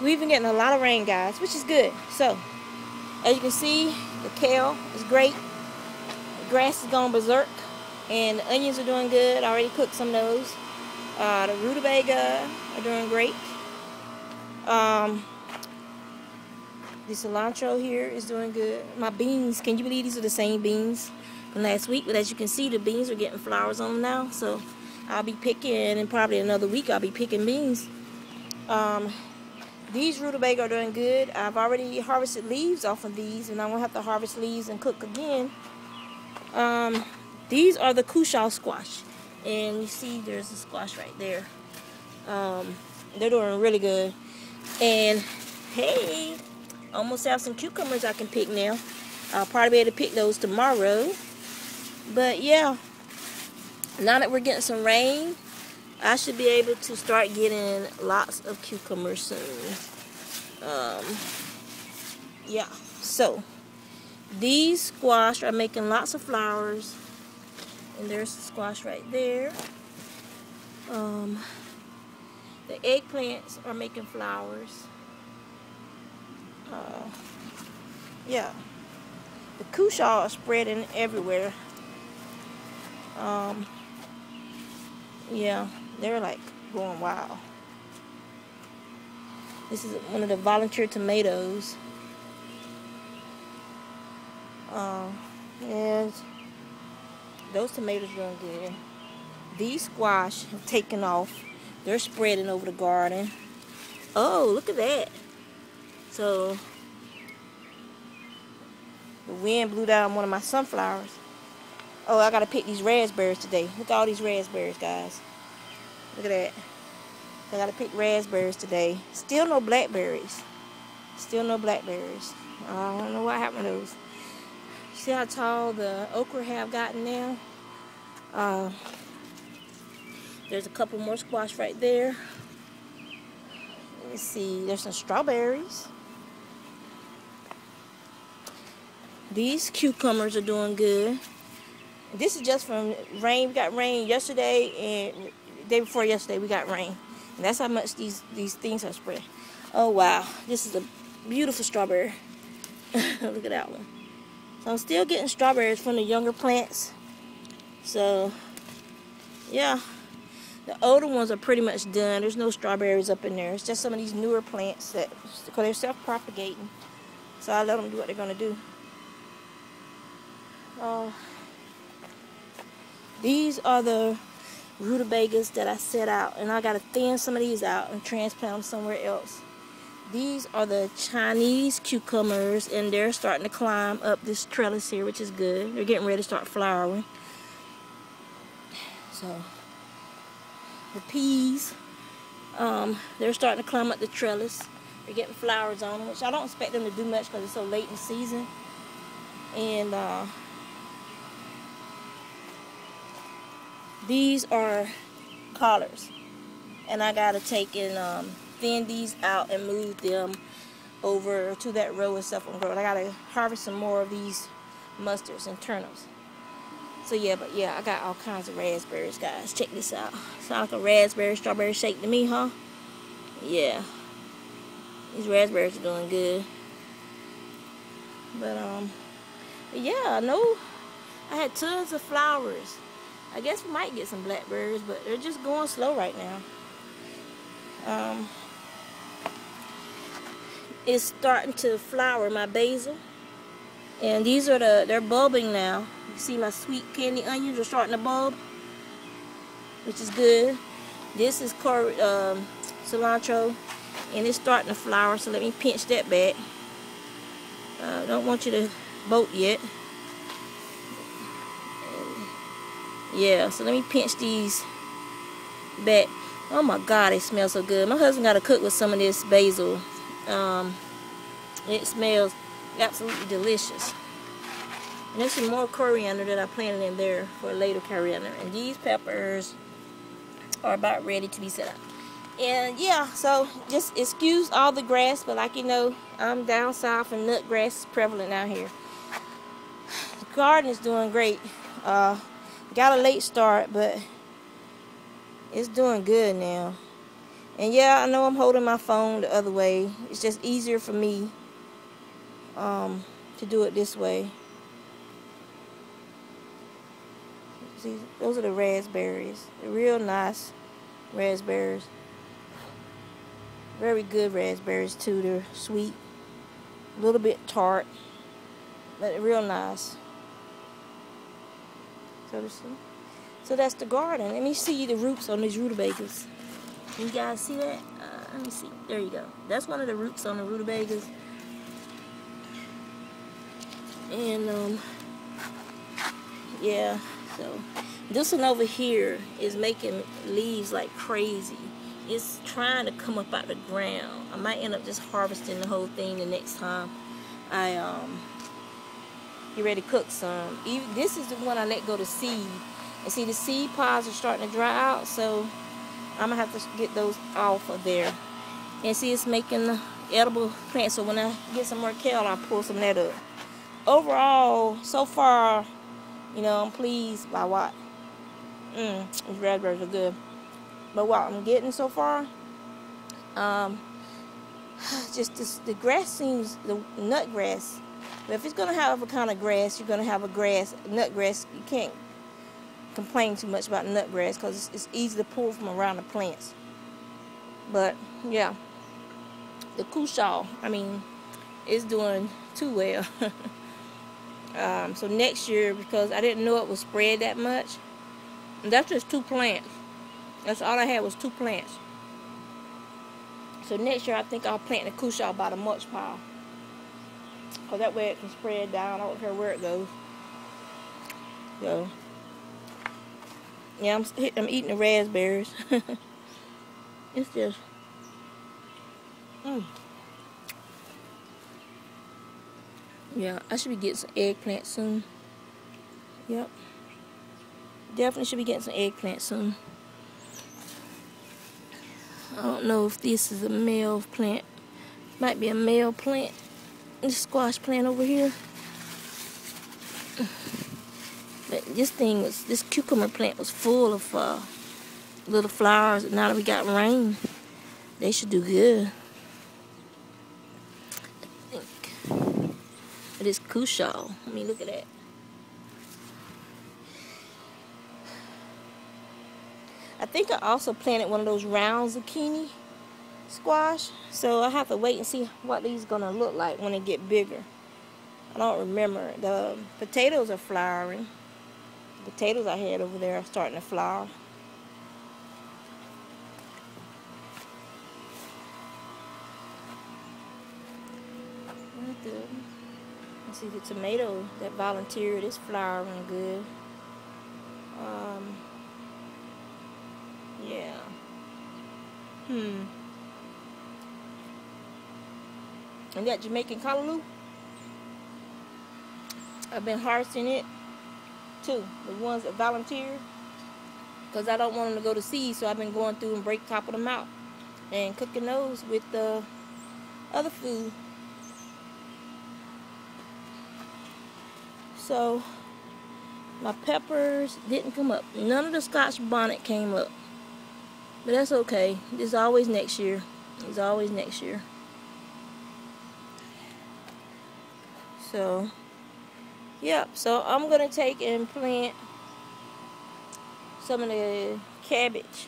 we've been getting a lot of rain, guys, which is good. So, as you can see, the kale is great. The grass is going berserk. And the onions are doing good. I already cooked some of those. The rutabaga are doing great. The cilantro here is doing good. My beans, can you believe these are the same beans from last week? But as you can see, the beans are getting flowers on them now. So I'll be picking, in probably another week, I'll be picking beans. These rutabaga are doing good. I've already harvested leaves off of these, and I'm going to have to harvest leaves and cook again. These are the Crochet squash. And you see there's a squash right there. They're doing really good. And hey, almost have some cucumbers I can pick now. I'll probably be able to pick those tomorrow. But yeah, now that we're getting some rain, I should be able to start getting lots of cucumbers soon. Yeah, so these squash are making lots of flowers. And there's the squash right there. The eggplants are making flowers. Yeah, the Crochet are spreading everywhere. Yeah, they're like going wild. This is one of the volunteer tomatoes. And those tomatoes are doing good. These squash have taken off. They're spreading over the garden. Oh, look at that. So the wind blew down one of my sunflowers. Oh, I gotta pick these raspberries today. Look at all these raspberries, guys. Look at that. I gotta pick raspberries today. Still no blackberries. Still no blackberries. I don't know what happened to those. See how tall the okra have gotten now? There's a couple more squash right there. Let's see, there's some strawberries. These cucumbers are doing good. This is just from rain. We got rain yesterday and the day before yesterday we got rain. And that's how much these things are spread. Oh wow, this is a beautiful strawberry. Look at that one. So I'm still getting strawberries from the younger plants. So yeah, the older ones are pretty much done. There's no strawberries up in there. It's just some of these newer plants that, because they're self-propagating. So I let them do what they're gonna do. These are the rutabagas that I set out, and I gotta thin some of these out and transplant them somewhere else. These are the Chinese cucumbers, and they're starting to climb up this trellis here, which is good. They're getting ready to start flowering. So the peas, they're starting to climb up the trellis. They're getting flowers on them, which I don't expect them to do much because it's so late in the season. And these are collards, and I gotta take and thin these out and move them over to that row of self-grown. I gotta harvest some more of these mustards and turnips. So yeah, but yeah, I got all kinds of raspberries, guys. Check this out. Sounds like a raspberry strawberry shake to me, huh? Yeah, these raspberries are doing good. But yeah, no, I had tons of flowers. I guess we might get some blackberries, but they're just going slow right now. It's starting to flower, my basil. And these are they're bulbing now. You see my sweet candy onions are starting to bulb, which is good. This is cilantro, and it's starting to flower, so let me pinch that back. Don't want you to bolt yet. Yeah, so let me pinch these back. Oh my God, it smells so good. My husband got to cook with some of this basil. It smells absolutely delicious. And there's some more coriander that I planted in there for later coriander. And these peppers are about ready to be set up. And yeah, so just excuse all the grass, but like you know, I'm down south and nut grass is prevalent out here. The garden is doing great. Got a late start, but it's doing good now. And yeah, I know I'm holding my phone the other way. It's just easier for me to do it this way. See, those are the raspberries. They're real nice raspberries. Very good raspberries too. They're sweet, a little bit tart, but real nice. So that's the garden. Let me see the roots on these rutabagas. You guys see that? Let me see. There you go. That's one of the roots on the rutabagas. And yeah. So this one over here is making leaves like crazy. It's trying to come up out the ground. I might end up just harvesting the whole thing the next time I get ready to cook some. This is the one I let go to seed. And see, the seed pods are starting to dry out, so I'm gonna have to get those off of there. And see, it's making the edible plant. So when I get some more kale, I'll pull some of that up. Overall, so far, you know, I'm pleased by what these raspberries are good. But what I'm getting so far, just the grass seems, the nut grass. But if it's gonna have a kind of grass, you're gonna have a nut grass. You can't complain too much about nut grass because it's easy to pull from around the plants. But yeah, the Crochet, I mean, it's doing too well. So next year, because I didn't know it would spread that much, and that's just 2 plants. That's all I had was 2 plants. So next year I think I'll plant the Crochet by the mulch pile, because that way it can spread down. I don't care where it goes. So yeah, I'm eating the raspberries. It's just yeah, I should be getting some eggplant soon. Yep, definitely should be getting some eggplant soon. I don't know if this is a male plant. Might be a male plant. This squash plant over here. But this cucumber plant was full of little flowers. Now that we got rain, they should do good. I think. But it's Crochet. I mean, look at that. I think I also planted one of those round zucchini squash. So I have to wait and see what these are gonna look like when they get bigger. I don't remember. The potatoes are flowering. The potatoes I had over there are starting to flower. Let's see, the tomato that volunteered is flowering good. Yeah. And that Jamaican callaloo, I've been harvesting it too. The ones that volunteer, because I don't want them to go to seed, so I've been going through and topping them out and cooking those with the other food. So my peppers didn't come up. None of the Scotch bonnet came up. But that's okay. It's always next year. It's always next year. So, yep. So I'm going to take and plant some of the cabbage.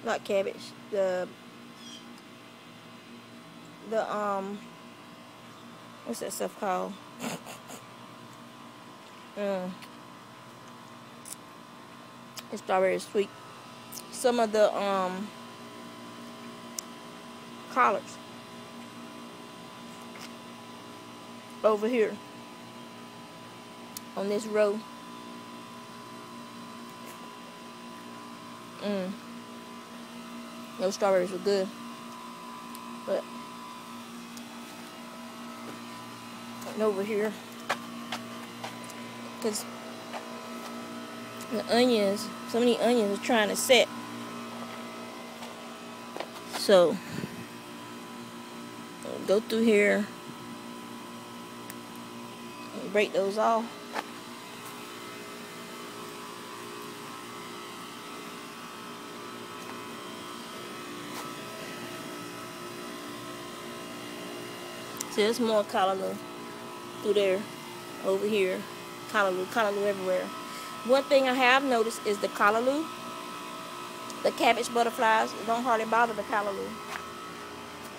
Not cabbage. The what's that stuff called? It's strawberry sweet. Some of the collards over here on this row. Those strawberries were good, but and over here, because the onions, so many onions are trying to set. So I'll go through here and break those off. So there's more callaloo through there, over here. Callaloo everywhere. One thing I have noticed is the callaloo, the cabbage butterflies, it don't hardly bother the callaloo.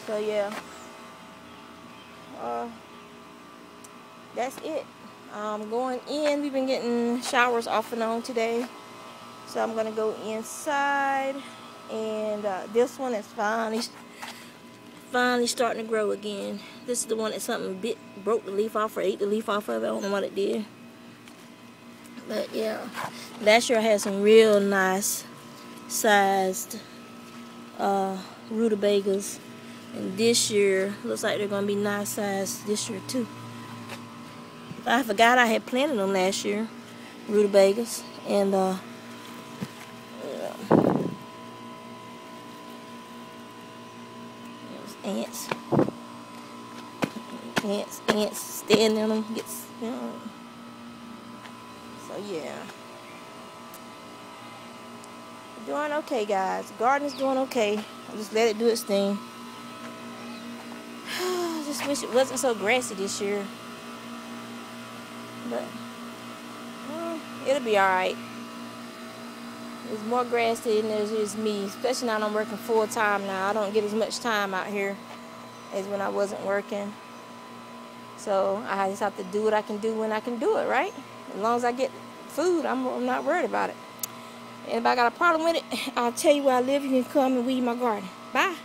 So yeah, that's it. Going in, we've been getting showers off and on today. So I'm gonna go inside, and this one is finally starting to grow again. This is the one that something broke the leaf off or ate the leaf off of it. I don't know what it did. But yeah, last year I had some real nice sized rutabagas, and this year looks like they're gonna be nice sized this year too. I forgot I had planted them last year, rutabagas, and ants standing on them. So yeah, doing okay, guys. Garden is doing okay. I just let it do its thing. Just wish it wasn't so grassy this year, but it'll be all right. There's more grass than there is me, especially now I'm working full time now. I don't get as much time out here as when I wasn't working. So I just have to do what I can do when I can do it, right? As long as I get food, I'm not worried about it. And if I got a problem with it, I'll tell you where I live. You can come and weed my garden. Bye.